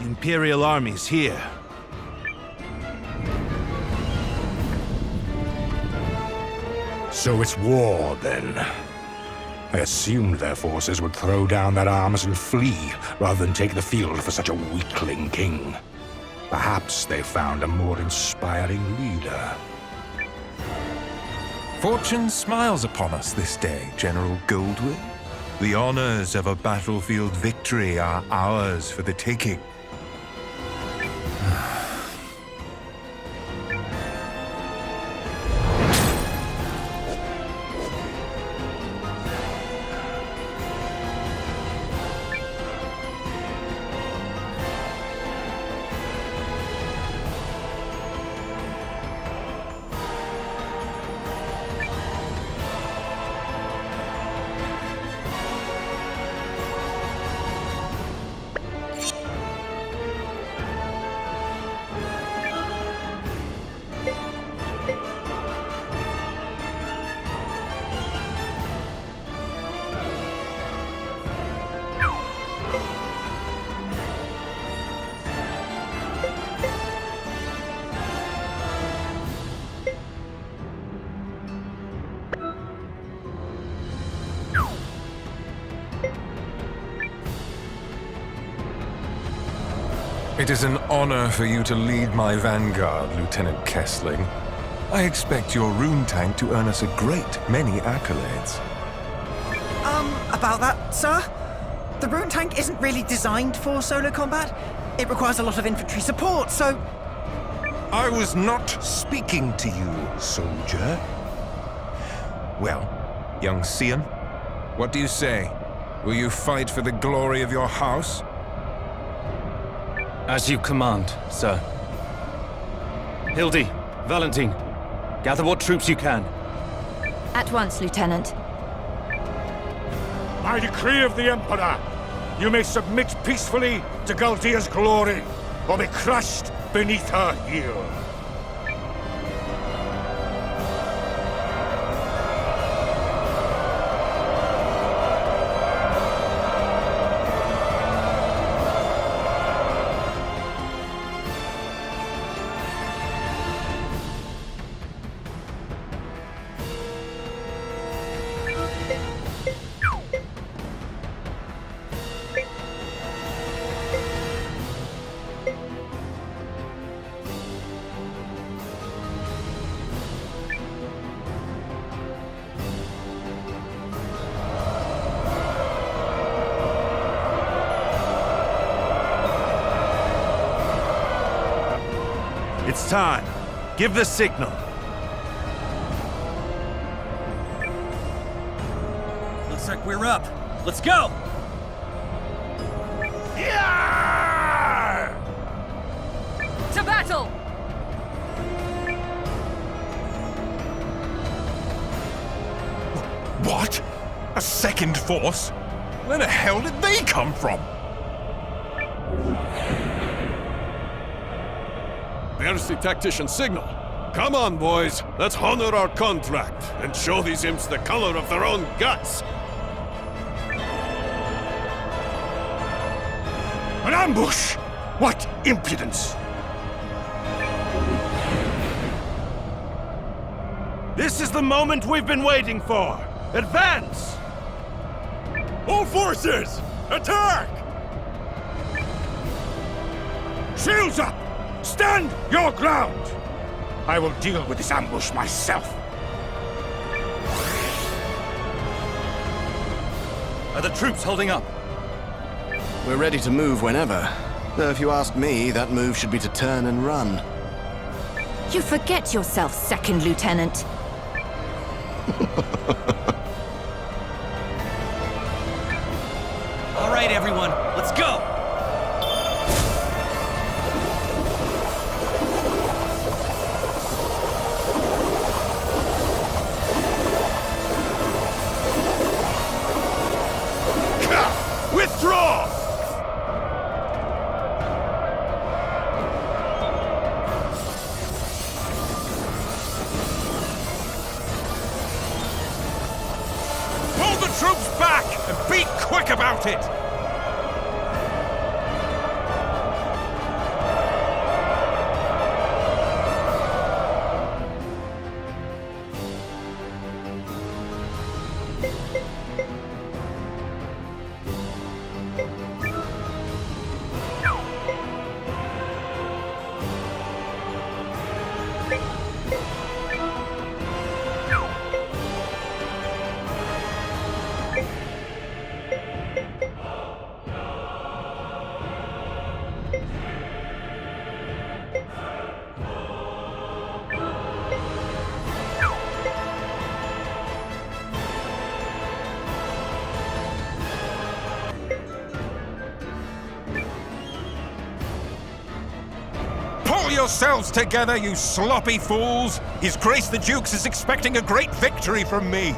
Imperial armies here. So it's war, then. I assumed their forces would throw down their arms and flee, rather than take the field for such a weakling king. Perhaps they found a more inspiring leader. Fortune smiles upon us this day, General Goldwill. The honors of a battlefield victory are ours for the taking. It is an honor for you to lead my vanguard, Lieutenant Kessling. I expect your rune tank to earn us a great many accolades. About that, sir? The rune tank isn't really designed for solo combat. It requires a lot of infantry support, so... I was not speaking to you, soldier. Well, young Sion, what do you say? Will you fight for the glory of your house? As you command, sir. Hildy, Valentine, gather what troops you can. At once, Lieutenant. By decree of the Emperor, you may submit peacefully to Galdia's glory, or be crushed beneath her heel. It's time. Give the signal. Looks like we're up. Let's go! Yeah! To battle! What? A second force? Where the hell did they come from? There's the tactician signal. Come on, boys. Let's honor our contract and show these imps the color of their own guts. An ambush! What impudence! This is the moment we've been waiting for! Advance! All forces, attack! Shields up! Stand your ground! I will deal with this ambush myself. Are the troops holding up? We're ready to move whenever. Though if you ask me, that move should be to turn and run. You forget yourself, Second Lieutenant. All right, everyone, let's go! Withdraw! Pull the troops back and be quick about it! yourselves together, you sloppy fools! His Grace the Dukes is expecting a great victory from me!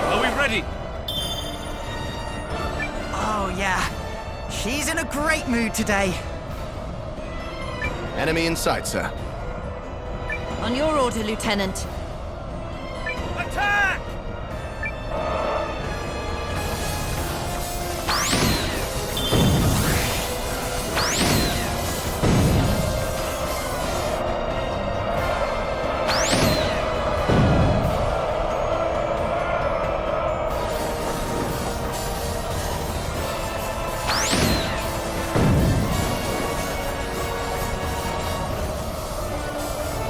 Are we ready? Oh, yeah. She's in a great mood today. Enemy in sight, sir. On your order, Lieutenant. Attack!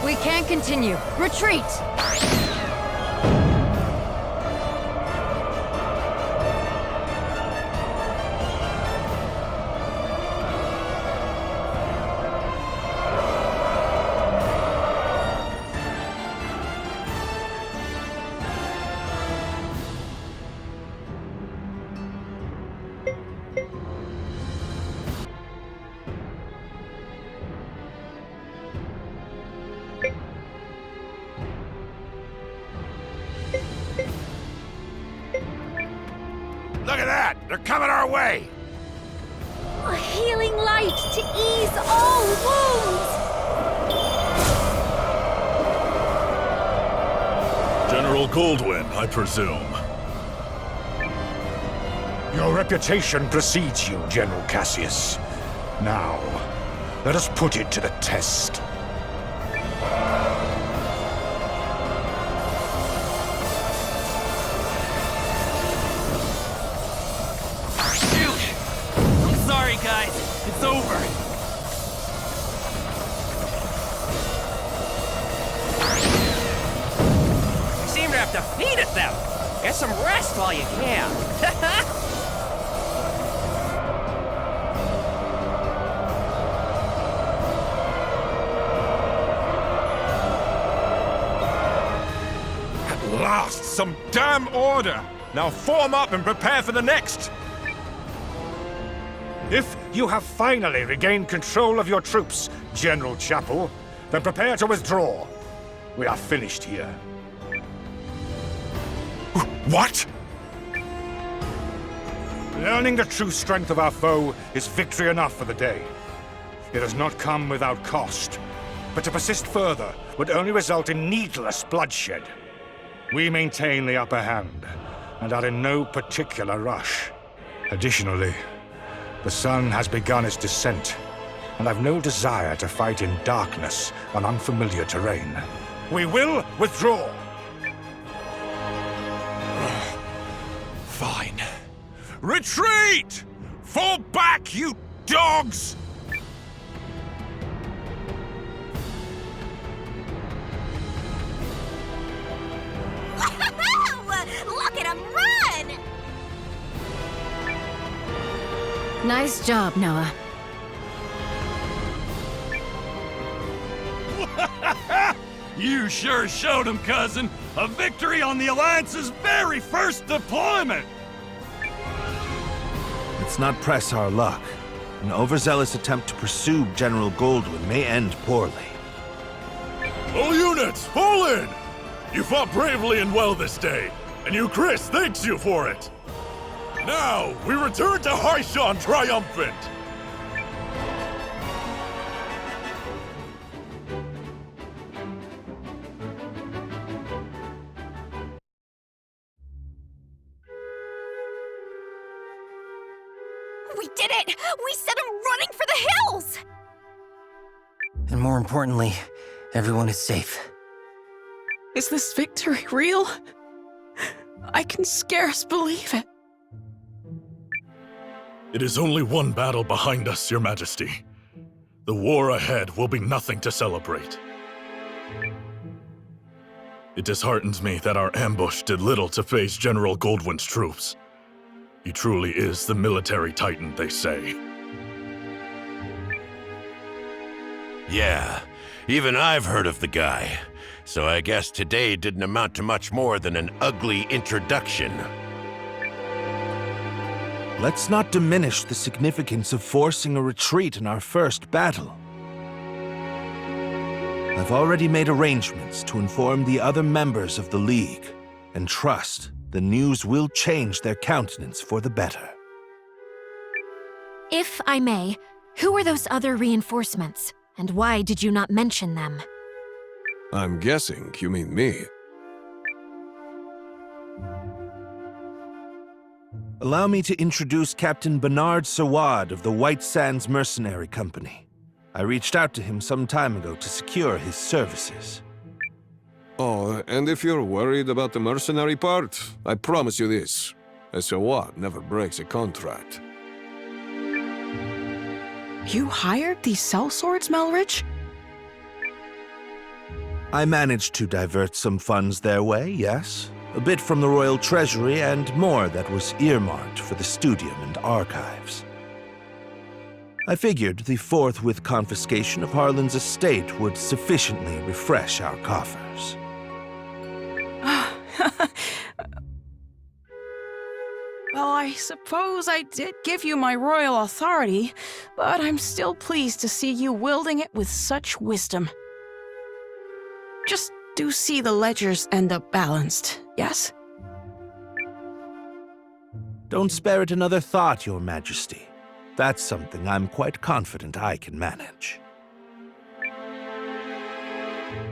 We can't continue. Retreat! Look at that! They're coming our way! A healing light to ease all wounds! General Goldwyn, I presume. Your reputation precedes you, General Cassius. Now, let us put it to the test. Shoot! I'm sorry, guys. It's over. You seem to have defeated them. Get some rest while you can. At last, some damn order! Now form up and prepare for the next! If you have finally regained control of your troops, General Chapel, then prepare to withdraw. We are finished here. What? Learning the true strength of our foe is victory enough for the day. It has not come without cost, but to persist further would only result in needless bloodshed. We maintain the upper hand, and are in no particular rush. Additionally, the sun has begun its descent, and I've no desire to fight in darkness on unfamiliar terrain. We will withdraw! Fine. Retreat! Fall back, you dogs! Look at him run! Nice job, Noah. You sure showed him, cousin! A victory on the Alliance's very first deployment! Let's not press our luck. An overzealous attempt to pursue General Goldwyn may end poorly. All units, fall in! You fought bravely and well this day, and you Chris thanks you for it! Now, we return to Haishan triumphant! We did it! We set him running for the hills! And more importantly, everyone is safe. Is this victory real? I can scarce believe it. It is only one battle behind us, Your Majesty. The war ahead will be nothing to celebrate. It disheartens me that our ambush did little to phase General Goldwyn's troops. He truly is the military titan, they say. Yeah, even I've heard of the guy. So I guess today didn't amount to much more than an ugly introduction. Let's not diminish the significance of forcing a retreat in our first battle. I've already made arrangements to inform the other members of the League, and trust the news will change their countenance for the better. If I may, who are those other reinforcements, and why did you not mention them? I'm guessing you mean me. Allow me to introduce Captain Bernard Sawad of the White Sands Mercenary Company. I reached out to him some time ago to secure his services. Oh, and if you're worried about the mercenary part, I promise you this. A Sawad never breaks a contract. You hired these sellswords, Melridge? I managed to divert some funds their way, yes. A bit from the Royal Treasury and more that was earmarked for the Studium and Archives. I figured the forthwith confiscation of Harlan's estate would sufficiently refresh our coffers. Well, I suppose I did give you my royal authority, but I'm still pleased to see you wielding it with such wisdom. Just do see the ledgers end up balanced, yes? Don't spare it another thought, Your Majesty. That's something I'm quite confident I can manage.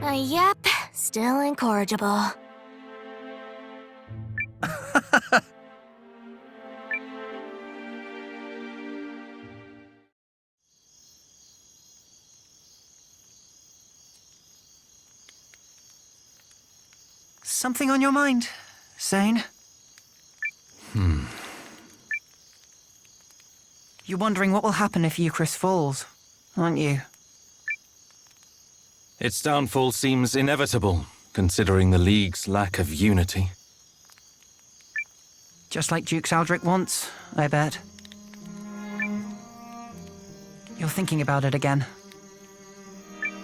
Yep, still incorrigible. Something on your mind, Zane? You're wondering what will happen if Eucharist falls, aren't you? Its downfall seems inevitable, considering the League's lack of unity. Just like Duke Saldric wants, I bet. You're thinking about it again.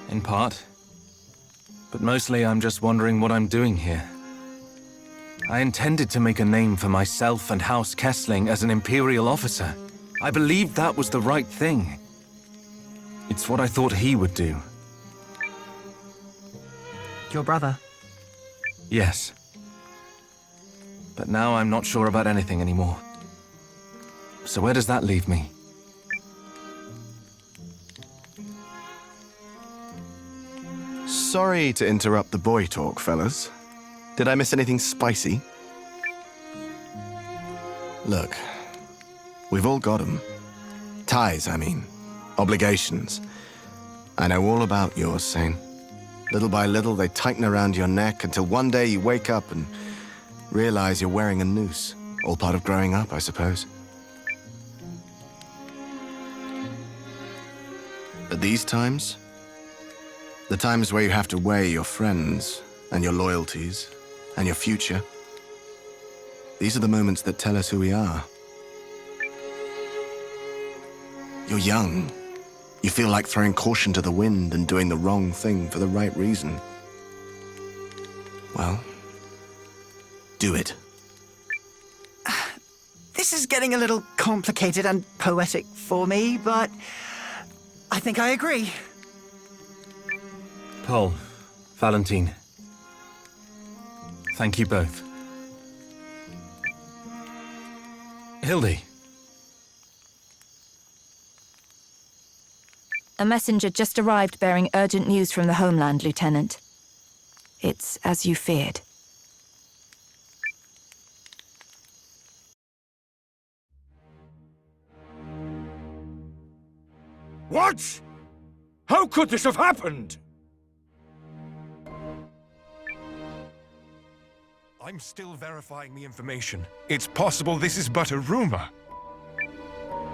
In part. But mostly I'm just wondering what I'm doing here. I intended to make a name for myself and House Kessling as an Imperial officer. I believed that was the right thing. It's what I thought he would do. Your brother? Yes. But now I'm not sure about anything anymore. So where does that leave me? Sorry to interrupt the boy talk, fellas. Did I miss anything spicy? Look, we've all got them. Ties, I mean. Obligations. I know all about yours, Zane. Little by little, they tighten around your neck until one day you wake up and realize you're wearing a noose. All part of growing up, I suppose. But these times, the times where you have to weigh your friends and your loyalties and your future, these are the moments that tell us who we are. You're young. You feel like throwing caution to the wind and doing the wrong thing for the right reason. Well, do it. This is getting a little complicated and poetic for me, but I think I agree. Paul, Valentine, thank you both. Hildy. A messenger just arrived bearing urgent news from the homeland, Lieutenant. It's as you feared. What? How could this have happened? I'm still verifying the information. It's possible this is but a rumor.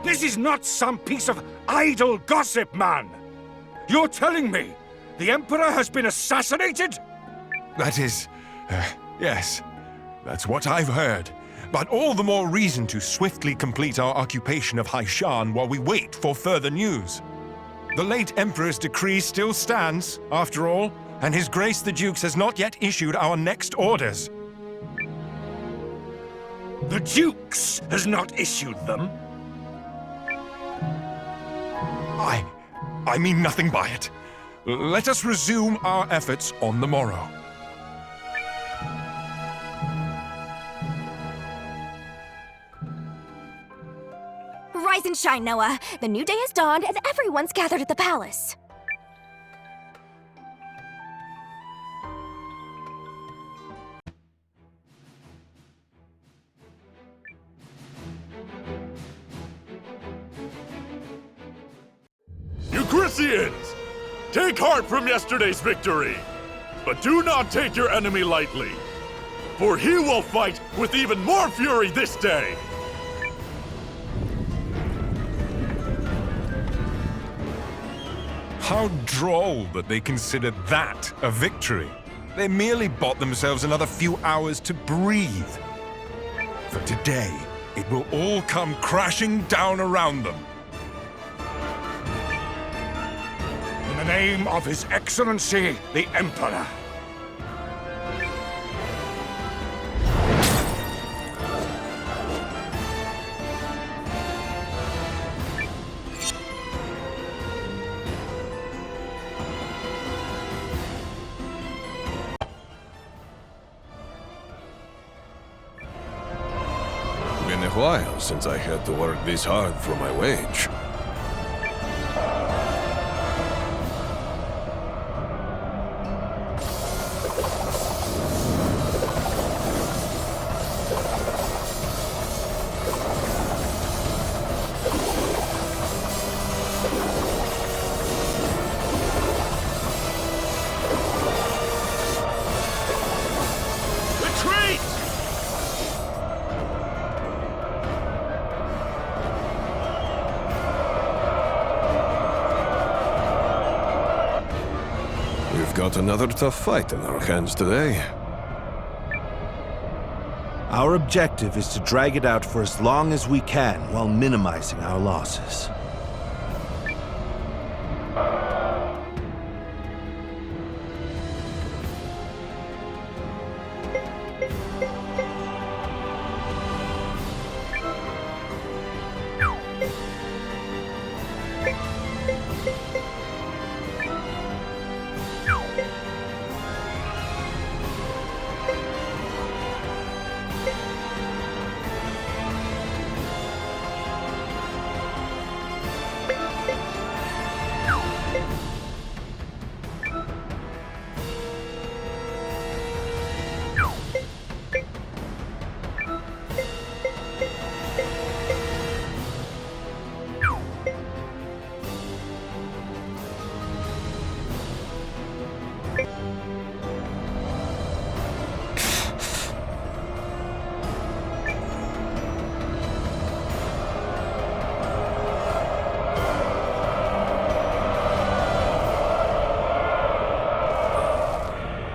This is not some piece of idle gossip, man! You're telling me the Emperor has been assassinated? That is... yes. That's what I've heard. But all the more reason to swiftly complete our occupation of Haishan while we wait for further news. The late Emperor's decree still stands, after all. and His Grace the Dukes has not yet issued our next orders. The Dukes has not issued them? I mean nothing by it. Let us resume our efforts on the morrow. Rise and shine, Noah. The new day has dawned and everyone's gathered at the palace. Euchrysians! Take heart from yesterday's victory, but do not take your enemy lightly, for he will fight with even more fury this day! How droll that they consider that a victory. They merely bought themselves another few hours to breathe. For today, it will all come crashing down around them. In the name of His Excellency, the Emperor. Been a while since I had to work this hard for my wage. We've got another tough fight in our hands today. Our objective is to drag it out for as long as we can while minimizing our losses.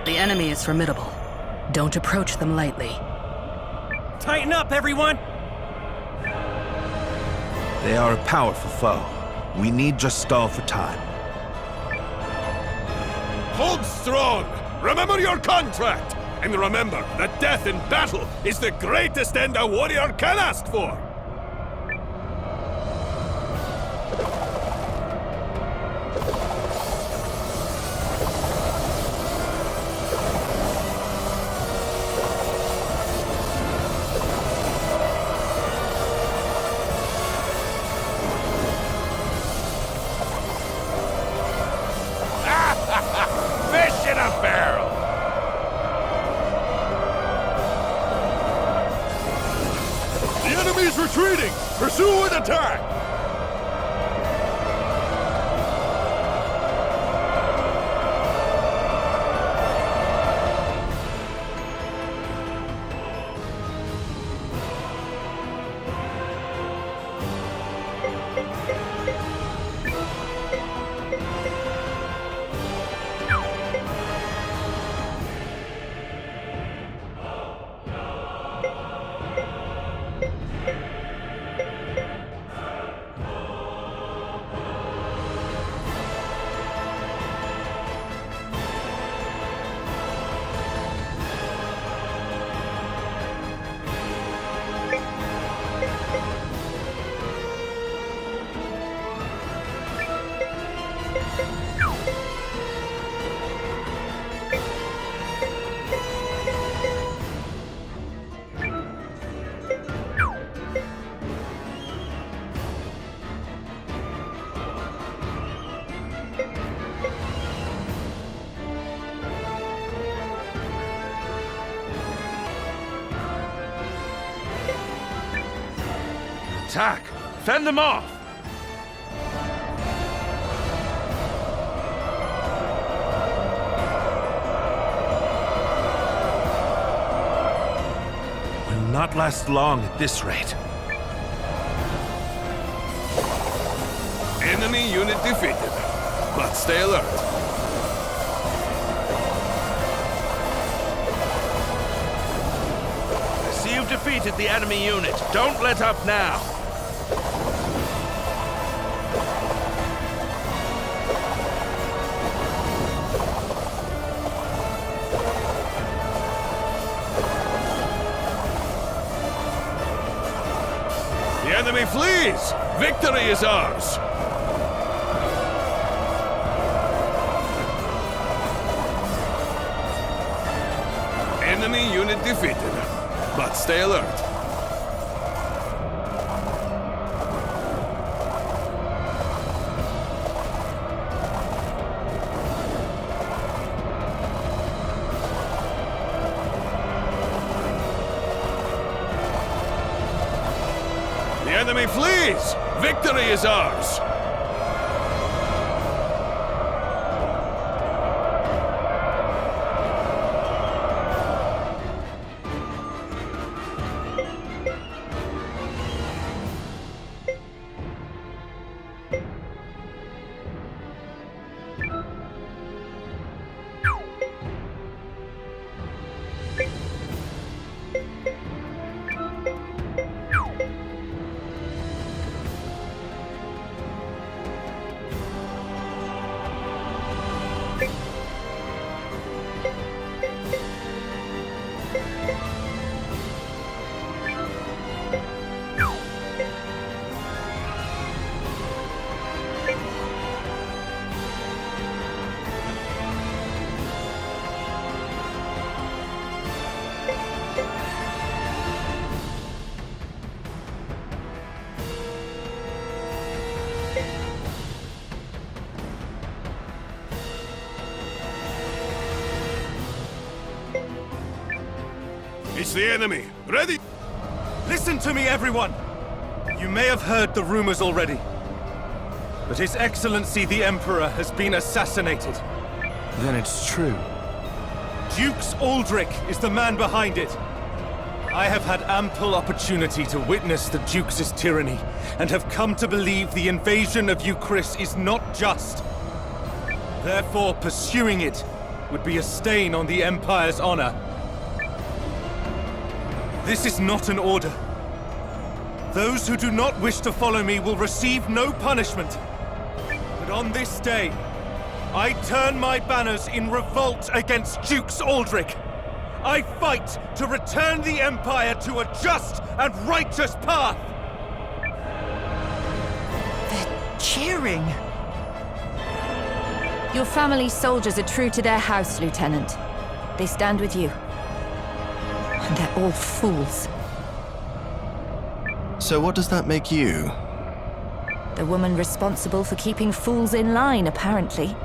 The enemy is formidable. Don't approach them lightly. Tighten up, everyone! They are a powerful foe. We need just stall for time. Hold strong! Remember your contract! And remember that death in battle is the greatest end a warrior can ask for! Fish in a barrel! The enemy's retreating! Pursue and attack! attack! Fend them off! Will not last long at this rate. Enemy unit defeated. But stay alert. I see you've defeated the enemy unit. Don't let up now. The enemy flees! Victory is ours! Enemy unit defeated. But stay alert. The enemy flees! Victory is ours! It's the enemy. Ready? Listen to me, everyone! You may have heard the rumors already, but His Excellency the Emperor has been assassinated. Then it's true. Dukes Aldrich is the man behind it. I have had ample opportunity to witness the Duke's tyranny, and have come to believe the invasion of Euchris is not just. Therefore, pursuing it would be a stain on the Empire's honor. This is not an order. Those who do not wish to follow me will receive no punishment. But on this day, I turn my banners in revolt against Dukes Aldrich. I fight to return the Empire to a just and righteous path. They're cheering. Your family's soldiers are true to their house, Lieutenant. They stand with you. And they're all fools. So what does that make you? The woman responsible for keeping fools in line, apparently.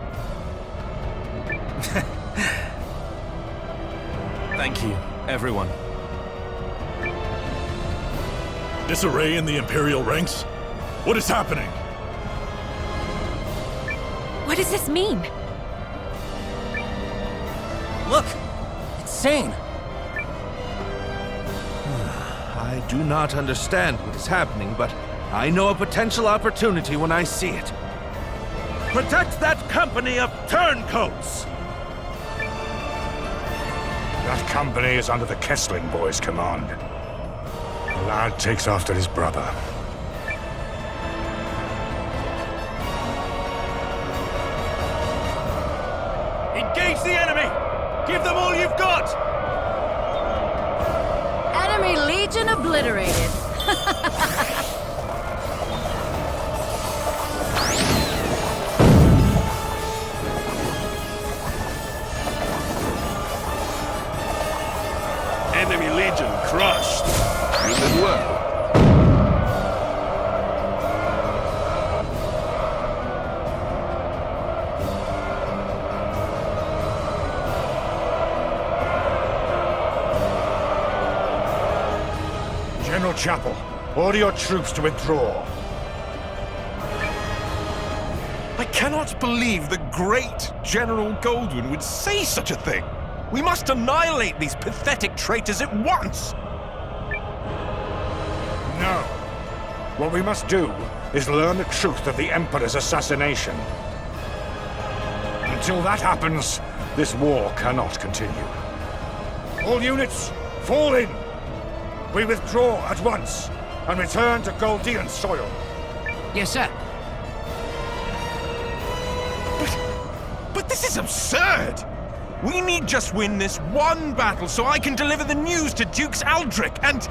Thank you, everyone. Disarray in the Imperial ranks? What is happening? What does this mean? Look! It's Sane! I do not understand what is happening, but I know a potential opportunity when I see it. Protect that company of turncoats! That company is under the Kessling boys' command. The lad takes after his brother. Engage the enemy! Give them all you've got! Enemy Legion obliterated. Enemy Legion crushed. You did well. General Chapel, Order your troops to withdraw. I cannot believe the great General Goldwyn would say such a thing. We must annihilate these pathetic traitors at once! No. What we must do is learn the truth of the Emperor's assassination. Until that happens, this war cannot continue. All units, fall in! We withdraw at once and return to Goldean soil. Yes, sir. But this is absurd! We need just win this one battle so I can deliver the news to Dukes Aldrich and...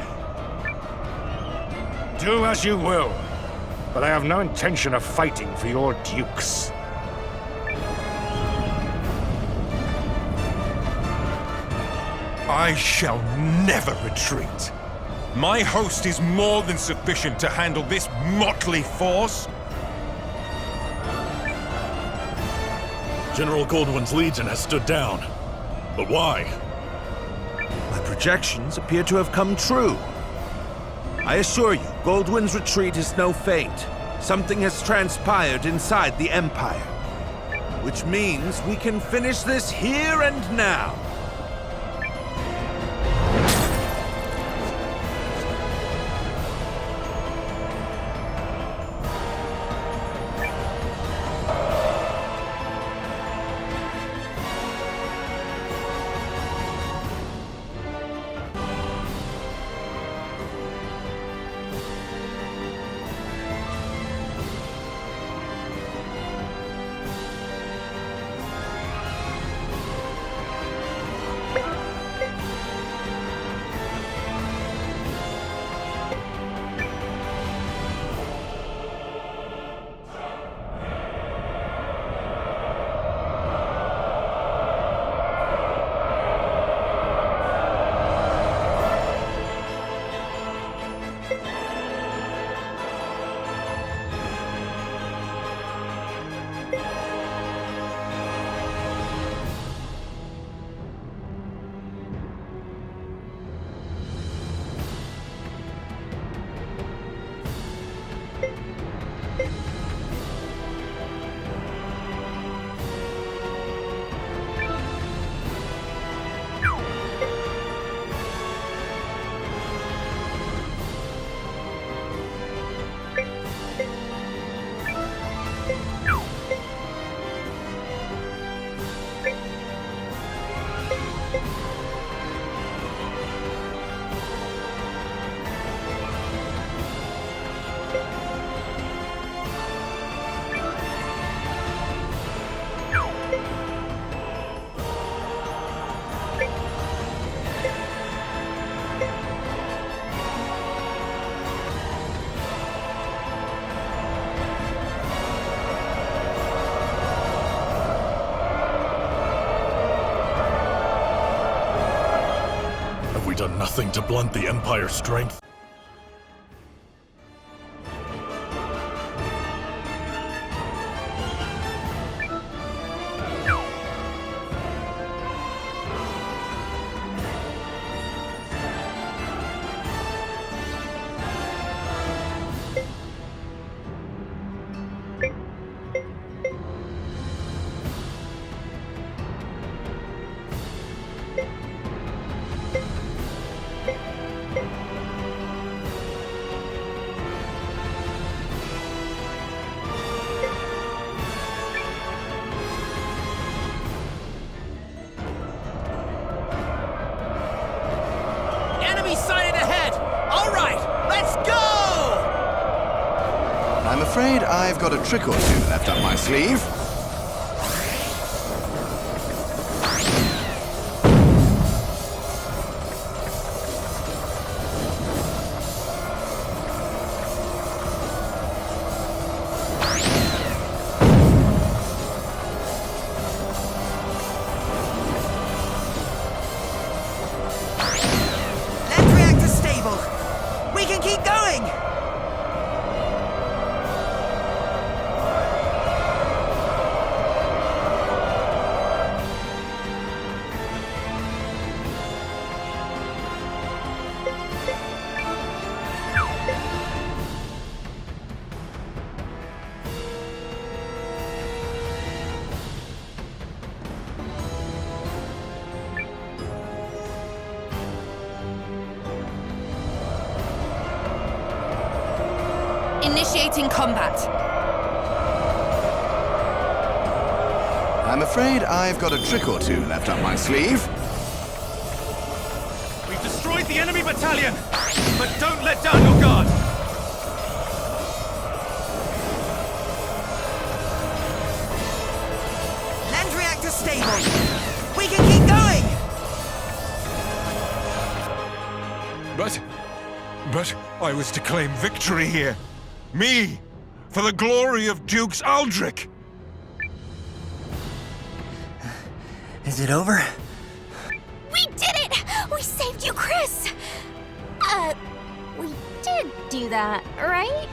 Do as you will, but I have no intention of fighting for your dukes. I shall never retreat. My host is more than sufficient to handle this motley force. General Goldwyn's legion has stood down. But why? My projections appear to have come true. I assure you, Goldwyn's retreat is no feint. Something has transpired inside the Empire. Which means we can finish this here and now. Done nothing to blunt the Empire's strength. Sighted ahead! All right, let's go! I'm afraid I've got a trick or two left up my sleeve. We can keep going! Initiating combat. I'm afraid I've got a trick or two left up my sleeve. We've destroyed the enemy battalion, but don't let down your guard. Land reactor stable. We can keep going. But I was to claim victory here. Me! For the glory of Dukes Aldrich! Is it over? We did it! We saved you, Chris! We did do that, right?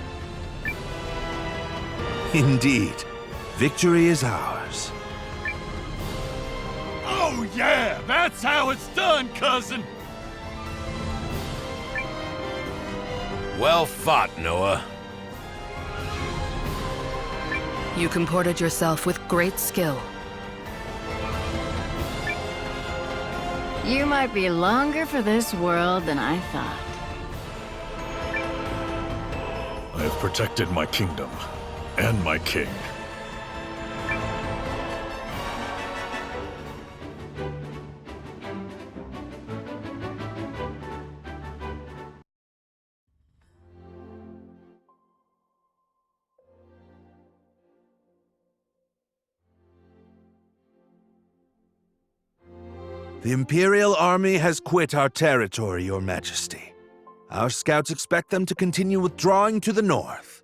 Indeed. Victory is ours. Oh yeah, that's how it's done, cousin! Well fought, Noah. You comported yourself with great skill. You might be longer for this world than I thought. I have protected my kingdom and my king. The Imperial Army has quit our territory, Your Majesty. Our scouts expect them to continue withdrawing to the north.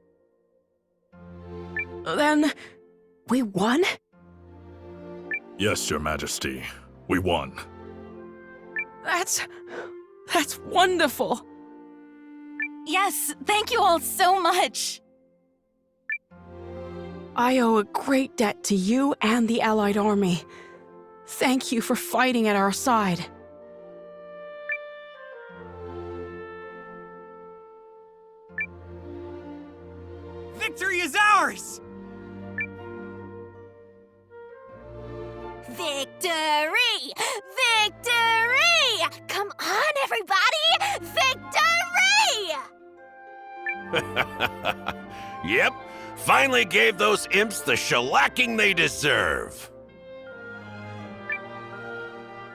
Then, we won? Yes, Your Majesty. We won. That's wonderful. Yes, thank you all so much. I owe a great debt to you and the Allied army. Thank you for fighting at our side. Victory is ours! Victory! Victory! Come on, everybody! Victory! Yep, finally gave those imps the shellacking they deserve.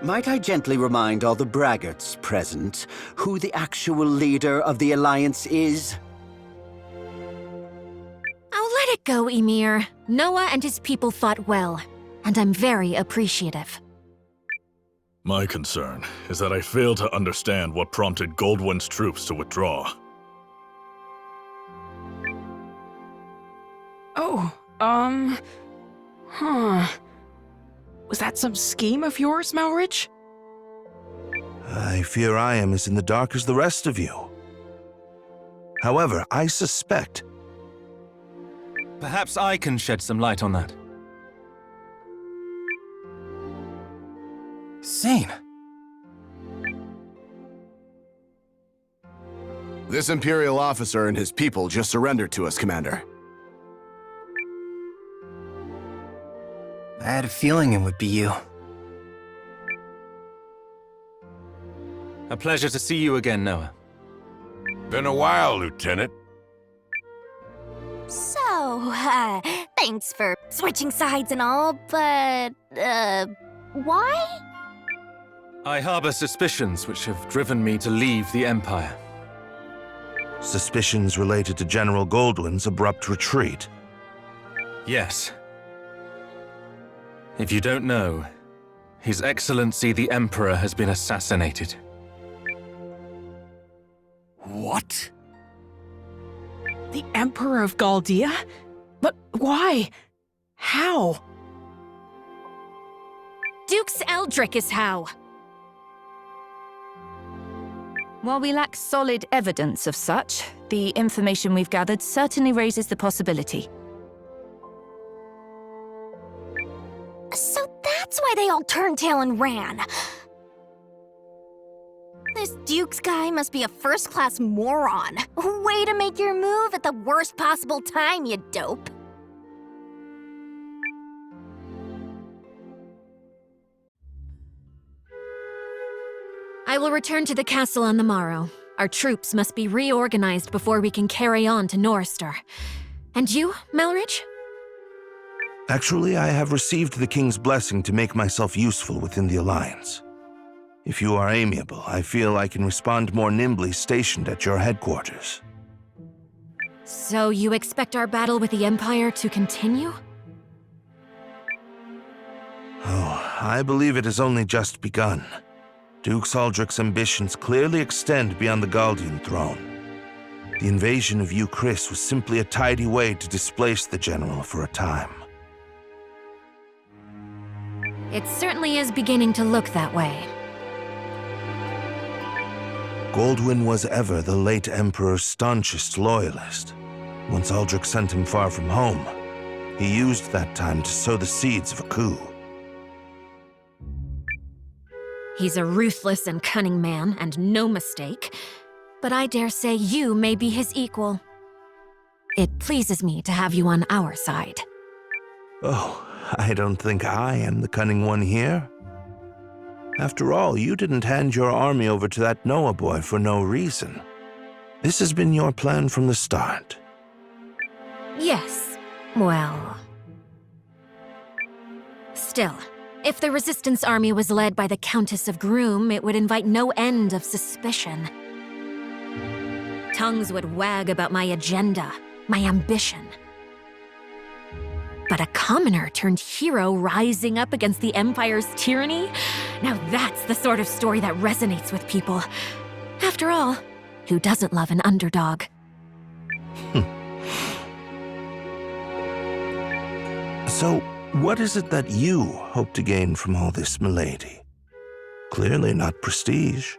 Might I gently remind all the braggarts present who the actual leader of the Alliance is? Oh, let it go, Ymir. Noah and his people fought well, and I'm very appreciative. My concern is that I fail to understand what prompted Goldwyn's troops to withdraw. Oh, Was that some scheme of yours, Malrich? I fear I am as in the dark as the rest of you. However, I suspect... Perhaps I can shed some light on that. Sane. This Imperial officer and his people just surrendered to us, Commander. I had a feeling it would be you. A pleasure to see you again, Noah. Been a while, Lieutenant. So, thanks for switching sides and all, but, why? I harbor suspicions which have driven me to leave the Empire. Suspicions related to General Goldwyn's abrupt retreat. Yes. If you don't know, His Excellency the Emperor has been assassinated. What? The Emperor of Galdia? But why? How? Dukes Aldrich is how. While we lack solid evidence of such, the information we've gathered certainly raises the possibility. So that's why they all turned tail and ran. This Dukes guy must be a first-class moron. Way to make your move at the worst possible time, you dope. I will return to the castle on the morrow. Our troops must be reorganized before we can carry on to Norrister. And you, Melridge? Actually, I have received the King's blessing to make myself useful within the Alliance. If you are amiable, I feel I can respond more nimbly stationed at your headquarters. So you expect our battle with the Empire to continue? Oh, I believe it has only just begun. Duke Saldric's ambitions clearly extend beyond the Galdian throne. The invasion of Chris was simply a tidy way to displace the general for a time. It certainly is beginning to look that way. Goldwyn was ever the late Emperor's staunchest loyalist. Once Aldrich sent him far from home, he used that time to sow the seeds of a coup. He's a ruthless and cunning man, and no mistake. But I dare say you may be his equal. It pleases me to have you on our side. Oh, I don't think I am the cunning one here. After all, you didn't hand your army over to that Noah boy for no reason. This has been your plan from the start. Yes, well... Still, if the Resistance army was led by the Countess of Groom, it would invite no end of suspicion. Tongues would wag about my agenda, my ambition. But a commoner turned hero rising up against the Empire's tyranny? Now that's the sort of story that resonates with people. After all, who doesn't love an underdog? So, what is it that you hope to gain from all this, milady? Clearly not prestige.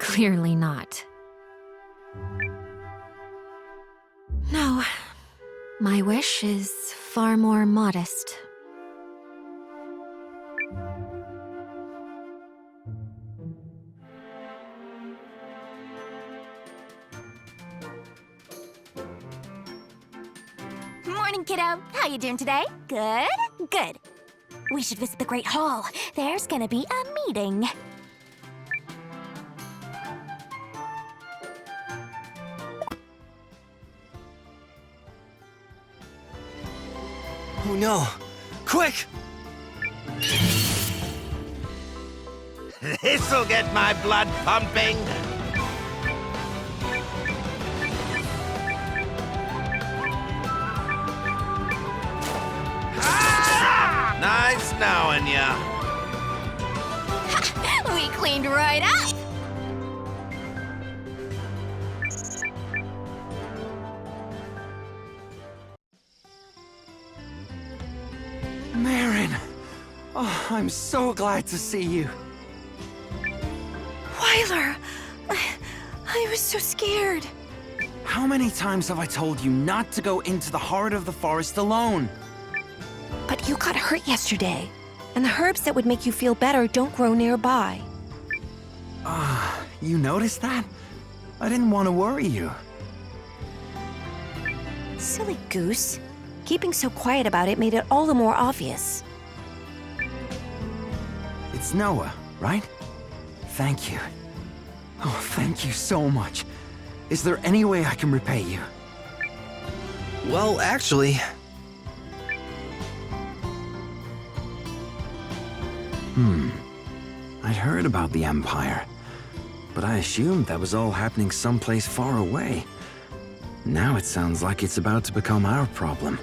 Clearly not. No. My wish is far more modest. Morning, kiddo. How you doing today? Good? Good. We should visit the Great Hall. There's gonna be a meeting. Oh no! Quick! This'll get my blood pumping. Nice knowing ya. We cleaned right up. Marin! Oh, I'm so glad to see you. Wyler! I was so scared. How many times have I told you not to go into the heart of the forest alone? But you got hurt yesterday, and the herbs that would make you feel better don't grow nearby. You noticed that? I didn't want to worry you. Silly goose. Keeping so quiet about it made it all the more obvious. It's Noah, right? Thank you. Oh, thank you so much. Is there any way I can repay you? Well, actually... I'd heard about the Empire, but I assumed that was all happening someplace far away. Now it sounds like it's about to become our problem.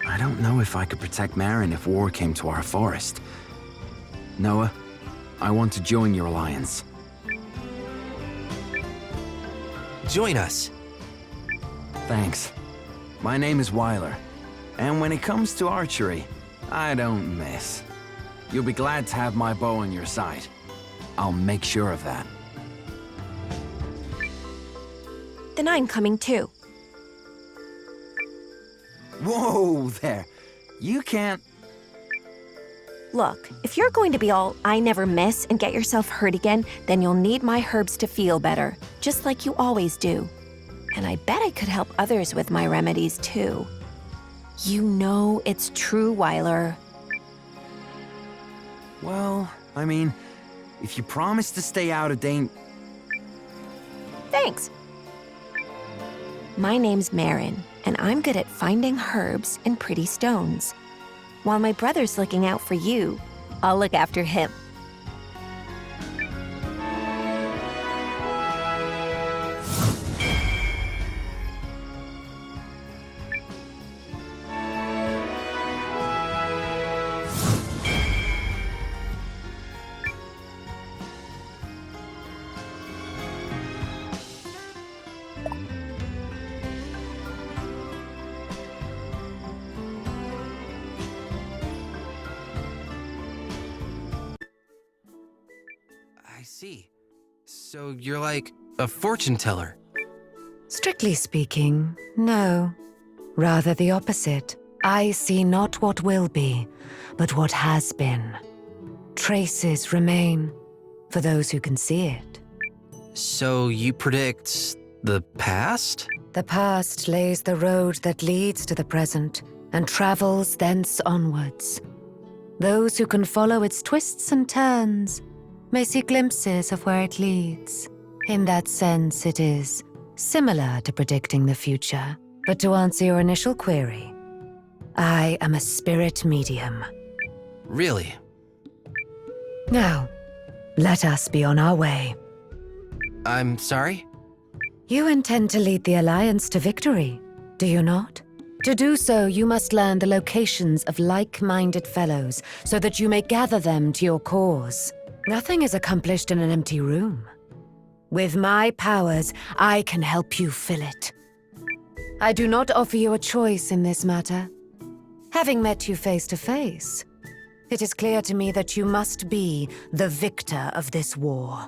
I don't know if I could protect Marin if war came to our forest. Noah, I want to join your alliance. Join us. Thanks. My name is Wyler, and when it comes to archery, I don't miss. You'll be glad to have my bow on your side. I'll make sure of that. Then I'm coming too. Whoa there! You can't... Look, if you're going to be all I never miss and get yourself hurt again, then you'll need my herbs to feel better, just like you always do. And I bet I could help others with my remedies too. You know it's true, Wyler. Well, I mean, if you promise to stay out of Thanks. My name's Marin, and I'm good at finding herbs and pretty stones. While my brother's looking out for you, I'll look after him. I see. So you're like a fortune teller. Strictly speaking, no. Rather the opposite. I see not what will be, but what has been. Traces remain for those who can see it. So you predict the past? The past lays the road that leads to the present and travels thence onwards. Those who can follow its twists and turns may see glimpses of where it leads. In that sense, it is similar to predicting the future. But to answer your initial query, I am a spirit medium. Really? Now, let us be on our way. I'm sorry? You intend to lead the Alliance to victory, do you not? To do so, you must learn the locations of like-minded fellows so that you may gather them to your cause. Nothing is accomplished in an empty room. With my powers, I can help you fill it. I do not offer you a choice in this matter. Having met you face to face, it is clear to me that you must be the victor of this war.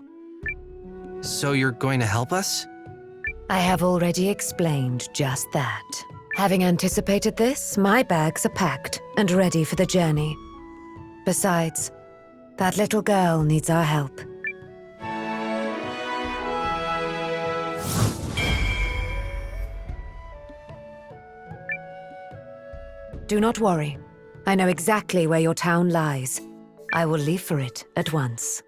So you're going to help us? I have already explained just that. Having anticipated this, my bags are packed and ready for the journey. Besides, that little girl needs our help. Do not worry. I know exactly where your town lies. I will leave for it at once.